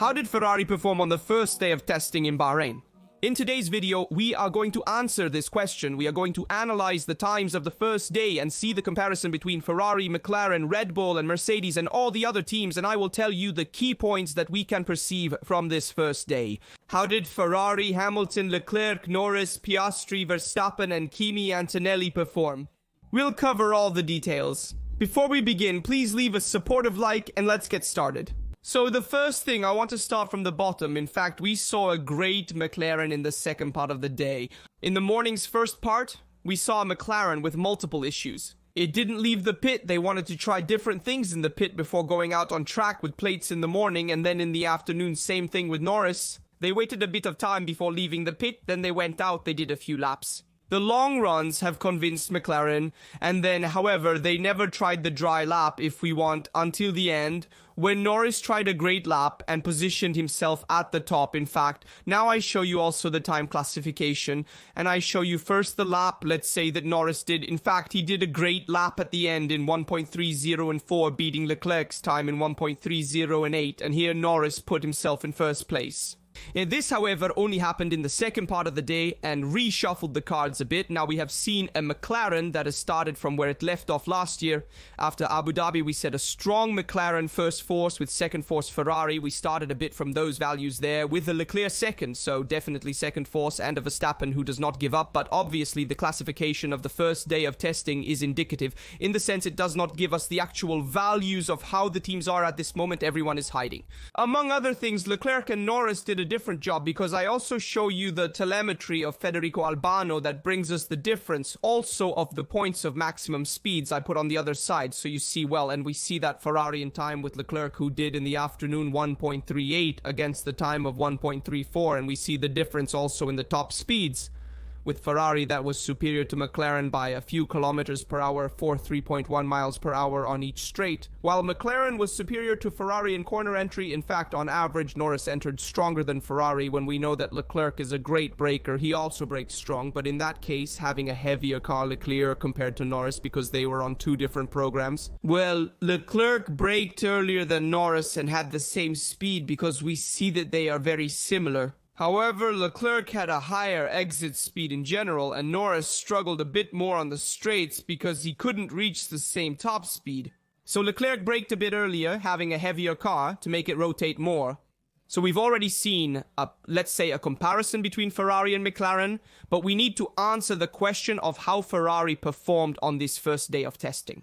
How did Ferrari perform on the first day of testing in Bahrain? In today's video, we are going to answer this question. We are going to analyze the times of the first day and see the comparison between Ferrari, McLaren, Red Bull, and Mercedes and all the other teams, and I will tell you the key points that we can perceive from this first day. How did Ferrari, Hamilton, Leclerc, Norris, Piastri, Verstappen, and Kimi Antonelli perform? We'll cover all the details. Before we begin, please leave a supportive like and let's get started. So the first thing, I want to start from the bottom. In fact, we saw a great McLaren in the second part of the day. In the morning's first part, we saw a McLaren with multiple issues. It didn't leave the pit. They wanted to try different things in the pit before going out on track with plates in the morning, and then in the afternoon, same thing with Norris. They waited a bit of time before leaving the pit, then they went out, they did a few laps. The long runs have convinced McLaren, and then, however, they never tried the dry lap, if we want, until the end, when Norris tried a great lap and positioned himself at the top. In fact, now I show you also the time classification, and I show you first the lap, let's say, that Norris did. In fact, he did a great lap at the end in 1.30 and 4, beating Leclerc's time in 1.30 and 8, and here Norris put himself in first place. This, however, only happened in the second part of the day and reshuffled the cards a bit. Now we have seen a McLaren that has started from where it left off last year. After Abu Dhabi, we set a strong McLaren first force with second force Ferrari. We started a bit from those values there with a Leclerc second, so definitely second force, and a Verstappen who does not give up. But obviously the classification of the first day of testing is indicative in the sense it does not give us the actual values of how the teams are at this moment. Everyone is hiding. Among other things, Leclerc and Norris did a different job because I also show you the telemetry of Federico Albano that brings us the difference also of the points of maximum speeds I put on the other side, so you see well, and we see that Ferrari in time with Leclerc, who did in the afternoon 1.38 against the time of 1.34, and we see the difference also in the top speeds with Ferrari that was superior to McLaren by a few kilometers per hour, 3.1 miles per hour on each straight. While McLaren was superior to Ferrari in corner entry, in fact, on average, Norris entered stronger than Ferrari. When we know that Leclerc is a great braker, he also brakes strong, but in that case, having a heavier car, Leclerc, compared to Norris, because they were on two different programs. Well, Leclerc braked earlier than Norris and had the same speed because we see that they are very similar. However, Leclerc had a higher exit speed in general, and Norris struggled a bit more on the straights because he couldn't reach the same top speed. So Leclerc braked a bit earlier, having a heavier car to make it rotate more. So we've already seen, let's say, a comparison between Ferrari and McLaren, but we need to answer the question of how Ferrari performed on this first day of testing.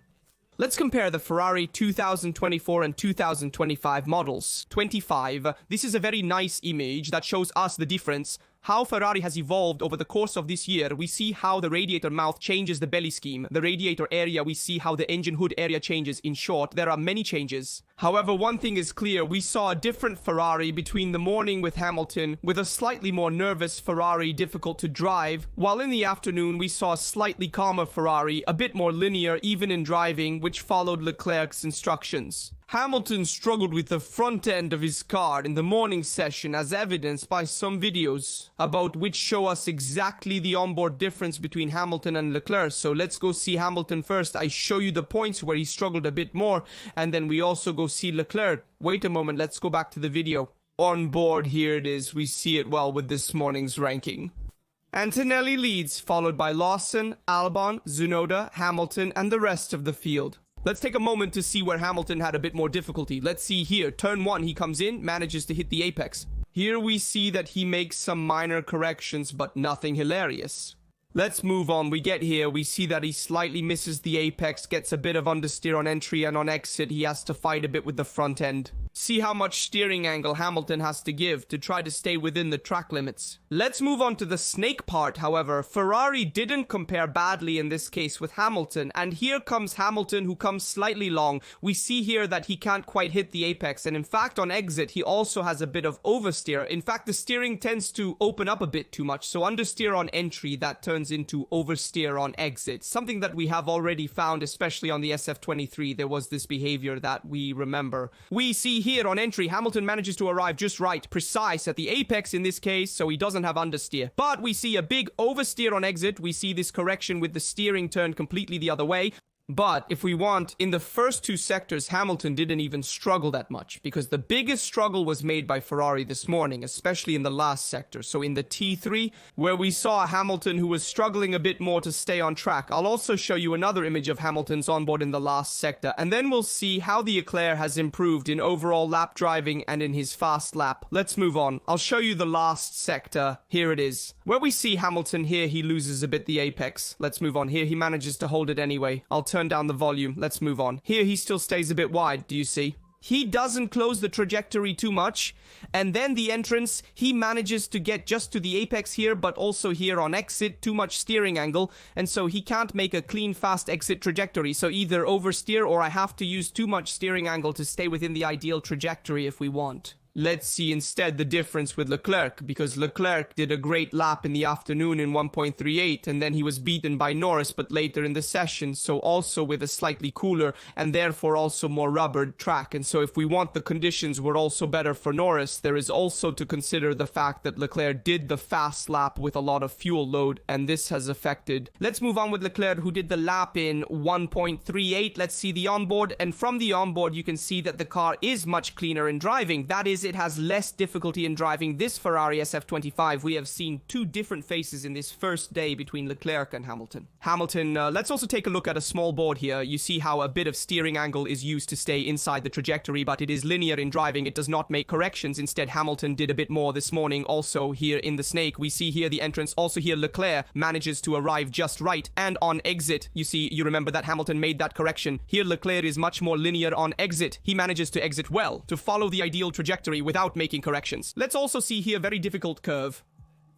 Let's compare the Ferrari 2024 and 2025 models. 25, this is a very nice image that shows us the difference, how Ferrari has evolved over the course of this year. We see how the radiator mouth changes the belly scheme. The radiator area, we see how the engine hood area changes. In short, there are many changes. However, one thing is clear. We saw a different Ferrari between the morning with Hamilton, with a slightly more nervous Ferrari, difficult to drive, while in the afternoon we saw a slightly calmer Ferrari, a bit more linear even in driving, which followed Leclerc's instructions. Hamilton struggled with the front end of his car in the morning session, as evidenced by some videos about which show us exactly the onboard difference between Hamilton and Leclerc. So let's go see Hamilton first. I show you the points where he struggled a bit more, and then we also go see Leclerc. Wait a moment, let's go back to the video. On board, here it is. We see it well with this morning's ranking. Antonelli leads, followed by Lawson, Albon, Tsunoda, Hamilton, and the rest of the field. Let's take a moment to see where Hamilton had a bit more difficulty. Let's see here. Turn 1, he comes in, manages to hit the apex. Here we see that he makes some minor corrections, but nothing hilarious. Let's move on. We get here, we see that he slightly misses the apex, gets a bit of understeer on entry, and on exit he has to fight a bit with the front end. See how much steering angle Hamilton has to give to try to stay within the track limits. Let's move on to the snake part, however. Ferrari didn't compare badly in this case with Hamilton, and here comes Hamilton, who comes slightly long. We see here that he can't quite hit the apex, and in fact on exit he also has a bit of oversteer. In fact, the steering tends to open up a bit too much, so understeer on entry, that turns into oversteer on exit. Something that we have already found, especially on the SF23, there was this behavior that we remember. We see here on entry, Hamilton manages to arrive just right, precise at the apex in this case, so he doesn't have understeer. But we see a big oversteer on exit. We see this correction with the steering turned completely the other way. But if we want, in the first two sectors, Hamilton didn't even struggle that much, because the biggest struggle was made by Ferrari this morning, especially in the last sector. So in the T3, where we saw Hamilton who was struggling a bit more to stay on track. I'll also show you another image of Hamilton's onboard in the last sector, and then we'll see how the Leclerc has improved in overall lap driving and in his fast lap. Let's move on. I'll show you the last sector. Here it is. Where we see Hamilton here, he loses a bit the apex. Let's move on. Here he manages to hold it anyway. I'll turn down the volume. Let's move on. Here he still stays a bit wide. Do you see? He doesn't close the trajectory too much, and then the entrance, he manages to get just to the apex here, but also here on exit, too much steering angle, and so he can't make a clean, fast exit trajectory, so either oversteer or I have to use too much steering angle to stay within the ideal trajectory if we want. Let's see instead the difference with Leclerc, because Leclerc did a great lap in the afternoon in 1.38, and then he was beaten by Norris, but later in the session, so also with a slightly cooler and therefore also more rubbered track. And so if we want, the conditions were also better for Norris, there is also to consider the fact that Leclerc did the fast lap with a lot of fuel load, and this has affected. Let's move on with Leclerc, who did the lap in 1.38. Let's see the onboard, and from the onboard you can see that the car is much cleaner in driving. That is, it has less difficulty in driving this Ferrari SF25. We have seen two different faces in this first day between Leclerc and Hamilton. Let's also take a look at a small board here. You see how a bit of steering angle is used to stay inside the trajectory, but it is linear in driving. It does not make corrections. Instead, Hamilton did a bit more this morning. Also here in the snake, we see here the entrance. Also here, Leclerc manages to arrive just right. And on exit, you remember that Hamilton made that correction. Here, Leclerc is much more linear on exit. He manages to exit well, to follow the ideal trajectory without making corrections. Let's also see here very difficult curve.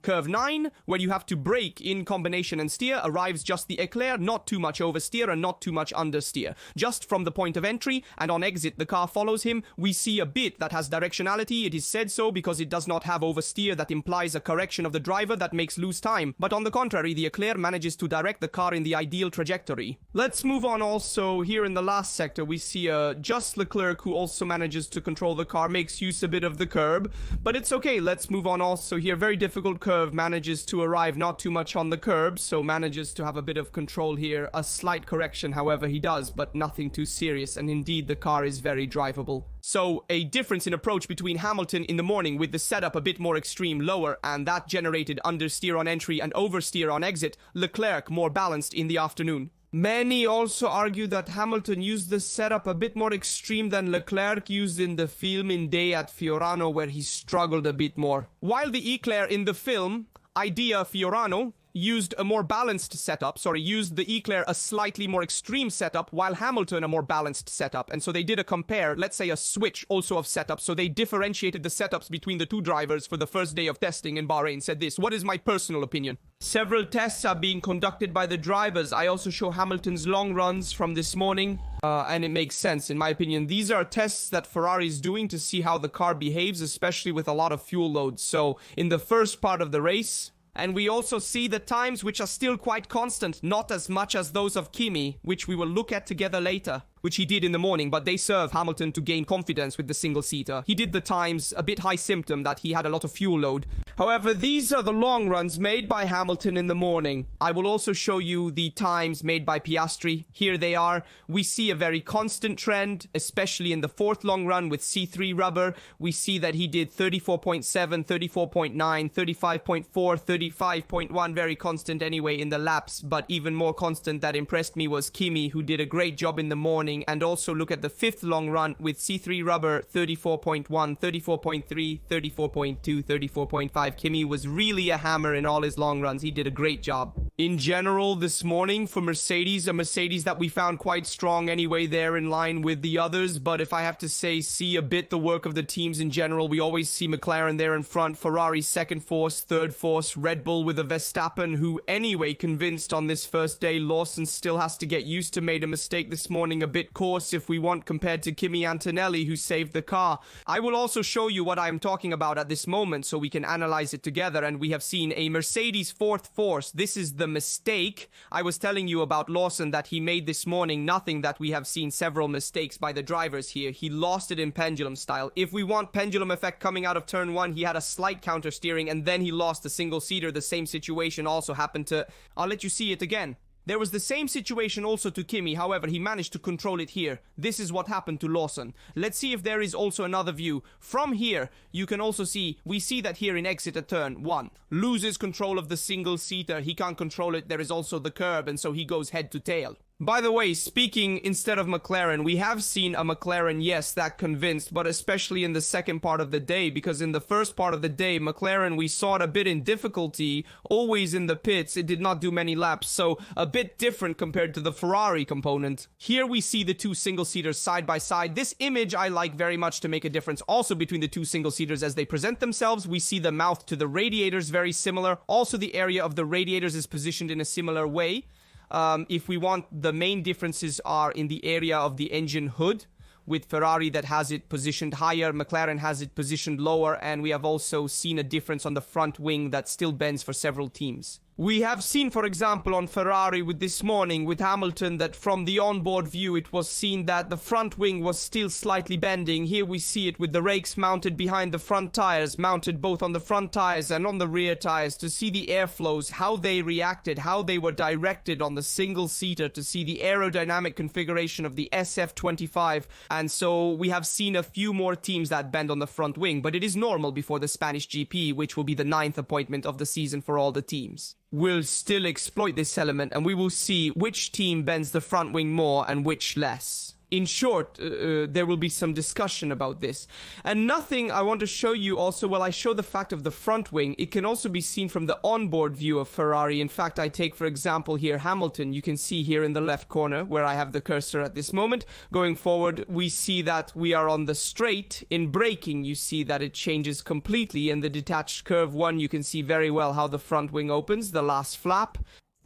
Curve 9, where you have to brake in combination and steer, arrives just the Leclerc, not too much oversteer and not too much understeer. Just from the point of entry, and on exit the car follows him, we see a bit that has directionality. It is said so because it does not have oversteer that implies a correction of the driver that makes lose time. But on the contrary, the Leclerc manages to direct the car in the ideal trajectory. Let's move on also. Here in the last sector, we see just Leclerc, who also manages to control the car, makes use a bit of the curb. But it's okay. Let's move on also here. Very difficult curve, manages to arrive not too much on the curb, so manages to have a bit of control here. A slight correction, however, he does, but nothing too serious, and indeed the car is very drivable. So a difference in approach between Hamilton in the morning with the setup a bit more extreme lower, and that generated understeer on entry and oversteer on exit. Leclerc more balanced in the afternoon. Many also argue that Hamilton used the setup a bit more extreme than Leclerc used in the film in day at Fiorano, where he struggled a bit more. While the Leclerc in the film, Idea Fiorano, used a more balanced setup, used the Leclerc a slightly more extreme setup, while Hamilton a more balanced setup. And so they did a compare, let's say a switch also of setups, so they differentiated the setups between the two drivers for the first day of testing in Bahrain. Said this: what is my personal opinion? Several tests are being conducted by the drivers. I also show Hamilton's long runs from this morning, and it makes sense in my opinion. These are tests that Ferrari is doing to see how the car behaves, especially with a lot of fuel loads. So in the first part of the race, and we also see the times which are still quite constant, not as much as those of Kimi, which we will look at together later, which he did in the morning, but they serve Hamilton to gain confidence with the single-seater. He did the times, a bit high symptom that he had a lot of fuel load. However, these are the long runs made by Hamilton in the morning. I will also show you the times made by Piastri. Here they are. We see a very constant trend, especially in the fourth long run with C3 rubber. We see that he did 34.7, 34.9, 35.4, 35.1, very constant anyway in the laps, but even more constant that impressed me was Kimi, who did a great job in the morning. And also look at the fifth long run with C3 rubber, 34.1, 34.3, 34.2, 34.5. Kimi was really a hammer in all his long runs. He did a great job. In general, this morning for Mercedes, a Mercedes that we found quite strong anyway there in line with the others. But if I have to say, see a bit the work of the teams in general, we always see McLaren there in front, Ferrari second force, third force, Red Bull with a Verstappen who anyway convinced on this first day. Lawson still has to get used to, made a mistake this morning, a bit coarse if we want compared to Kimi Antonelli who saved the car. I will also show you what I am talking about at this moment so we can analyze it together. And we have seen a Mercedes fourth force. This is the mistake I was telling you about Lawson that he made this morning. Nothing that we have seen several mistakes by the drivers here. He lost it in pendulum style. If we want pendulum effect coming out of turn one, he had a slight counter steering and then he lost the single seater. The same situation also happened to... I'll let you see it again. There was the same situation also to Kimi, however, he managed to control it here. This is what happened to Lawson. Let's see if there is also another view. From here, you can also see, we see that here in exit at turn 1. Loses control of the single-seater, he can't control it, there is also the curb, and so he goes head to tail. By the way, speaking instead of McLaren, we have seen a McLaren, yes, that convinced, but especially in the second part of the day, because in the first part of the day, McLaren, we saw it a bit in difficulty, always in the pits, it did not do many laps, so a bit different compared to the Ferrari component. Here we see the two single-seaters side by side. This image I like very much to make a difference also between the two single-seaters as they present themselves. We see the mouth to the radiators very similar. Also, the area of the radiators is positioned in a similar way. If we want, the main differences are in the area of the engine hood, with Ferrari that has it positioned higher, McLaren has it positioned lower, and we have also seen a difference on the front wing that still bends for several teams. We have seen, for example, on Ferrari with this morning with Hamilton that from the onboard view it was seen that the front wing was still slightly bending. Here we see it with the rakes mounted behind the front tires, mounted both on the front tires and on the rear tires to see the airflows, how they reacted, how they were directed on the single-seater, to see the aerodynamic configuration of the SF25. And so we have seen a few more teams that bend on the front wing, but it is normal before the Spanish GP, which will be the 9th appointment of the season for all the teams. We'll still exploit this element and we will see which team bends the front wing more and which less. In short, there will be some discussion about this. And nothing I want to show you also, well, I show the fact of the front wing. It can also be seen from the onboard view of Ferrari. In fact, I take, for example, here Hamilton. You can see here in the left corner where I have the cursor at this moment. Going forward, we see that we are on the straight. In braking, you see that it changes completely. In the detached curve 1, you can see very well how the front wing opens, the last flap,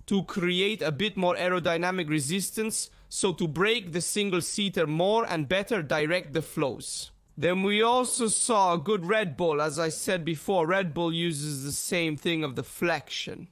to create a bit more aerodynamic resistance, so to brake the single-seater more and better direct the flows. Then we also saw a good Red Bull. As I said before, Red Bull uses the same thing of the flexion,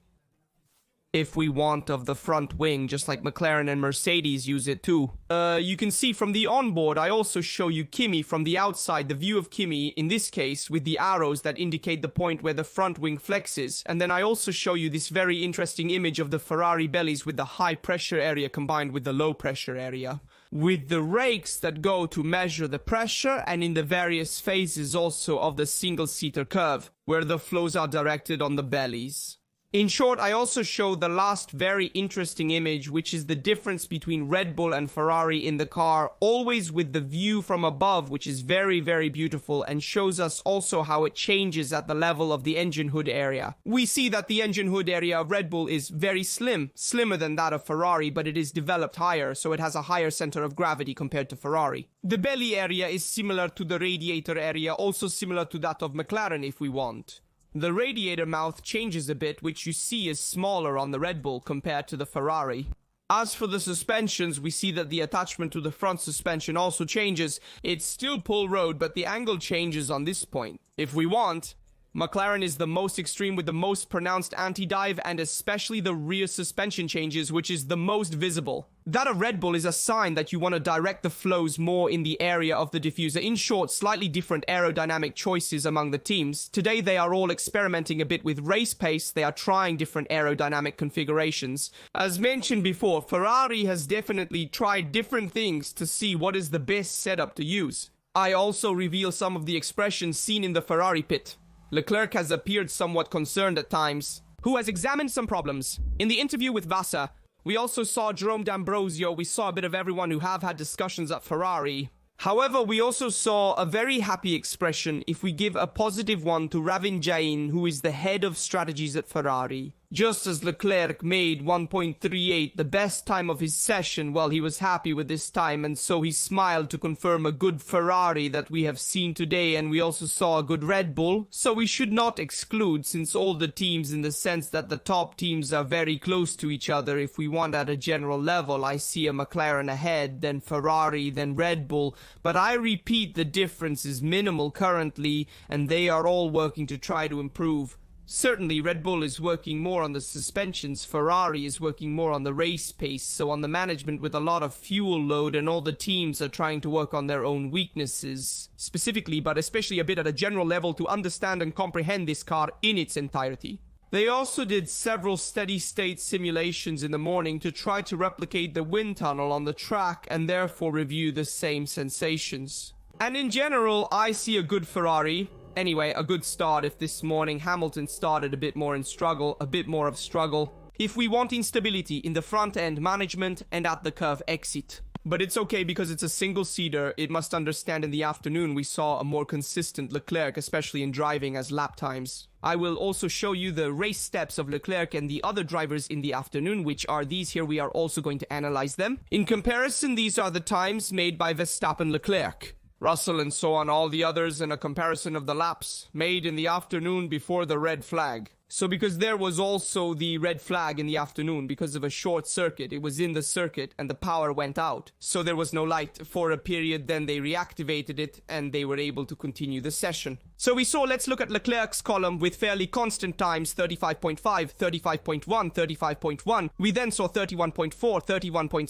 if we want, of the front wing, just like McLaren and Mercedes use it too. You can see from the onboard, I also show you Kimi from the outside, the view of Kimi, in this case, with the arrows that indicate the point where the front wing flexes. And then I also show you this very interesting image of the Ferrari bellies with the high pressure area combined with the low pressure area, with the rakes that go to measure the pressure, and in the various phases also of the single-seater curve, where the flows are directed on the bellies. In short, I also show the last very interesting image, which is the difference between Red Bull and Ferrari in the car, always with the view from above, which is very, very beautiful, and shows us also how it changes at the level of the engine hood area. We see that the engine hood area of Red Bull is very slim, slimmer than that of Ferrari, but it is developed higher, so it has a higher center of gravity compared to Ferrari. The belly area is similar to the radiator area, also similar to that of McLaren if we want. The radiator mouth changes a bit, which you see is smaller on the Red Bull compared to the Ferrari. As for the suspensions, we see that the attachment to the front suspension also changes. It's still pull rod, but the angle changes on this point. If we want, McLaren is the most extreme with the most pronounced anti-dive, and especially the rear suspension changes, which is the most visible. That of Red Bull is a sign that you want to direct the flows more in the area of the diffuser. In short, slightly different aerodynamic choices among the teams. Today they are all experimenting a bit with race pace. They are trying different aerodynamic configurations. As mentioned before, Ferrari has definitely tried different things to see what is the best setup to use. I also reveal some of the expressions seen in the Ferrari pit. Leclerc has appeared somewhat concerned at times, who has examined some problems. In the interview with Vassar, we also saw Jerome D'Ambrosio, we saw a bit of everyone who have had discussions at Ferrari. However, we also saw a very happy expression, if we give a positive one, to Ravin Jain, who is the head of strategies at Ferrari. Just as Leclerc made 1.38 the best time of his session, well, he was happy with this time, and so he smiled to confirm a good Ferrari that we have seen today, and we also saw a good Red Bull, so we should not exclude, since all the teams, in the sense that the top teams are very close to each other. If we want at a general level, I see a McLaren ahead, then Ferrari, then Red Bull, but I repeat, the difference is minimal currently, and they are all working to try to improve. Certainly, Red Bull is working more on the suspensions, Ferrari is working more on the race pace, so on the management with a lot of fuel load, and all the teams are trying to work on their own weaknesses, specifically, but especially a bit at a general level, to understand and comprehend this car in its entirety. They also did several steady-state simulations in the morning to try to replicate the wind tunnel on the track and therefore review the same sensations. And in general, I see a good Ferrari. Anyway, a good start if this morning Hamilton started a bit more of struggle. If we want instability in the front end management and at the curve exit. But it's okay because it's a single-seater. It must understand in the afternoon we saw a more consistent Leclerc, especially in driving as lap times. I will also show you the race steps of Leclerc and the other drivers in the afternoon, which are these here. We are also going to analyze them. In comparison, these are the times made by Verstappen, Leclerc, Russell and so on, all the others, and a comparison of the laps made in the afternoon before the red flag. So because there was also the red flag in the afternoon because of a short circuit, it was in the circuit and the power went out. So there was no light for a period, then they reactivated it and they were able to continue the session. So we saw, let's look at Leclerc's column with fairly constant times, 35.5, 35.1, 35.1. We then saw 31.4, 31.6,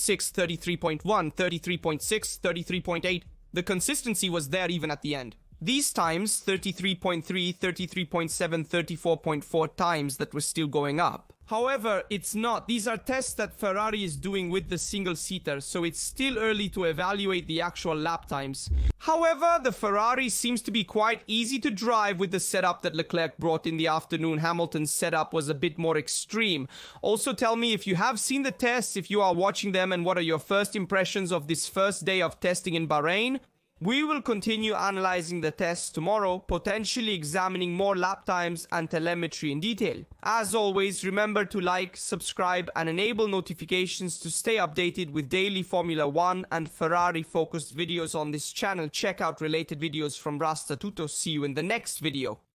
33.1, 33.6, 33.8. The consistency was there even at the end. These times, 33.3, 33.7, 34.4 times that were still going up. However, it's not. These are tests that Ferrari is doing with the single-seater, so it's still early to evaluate the actual lap times. However, the Ferrari seems to be quite easy to drive with the setup that Leclerc brought in the afternoon. Hamilton's setup was a bit more extreme. Also tell me if you have seen the tests, if you are watching them, and what are your first impressions of this first day of testing in Bahrain. We will continue analyzing the tests tomorrow, potentially examining more lap times and telemetry in detail. As always, remember to like, subscribe and enable notifications to stay updated with daily Formula 1 and Ferrari focused videos on this channel. Check out related videos from Rasta Tuto. See you in the next video.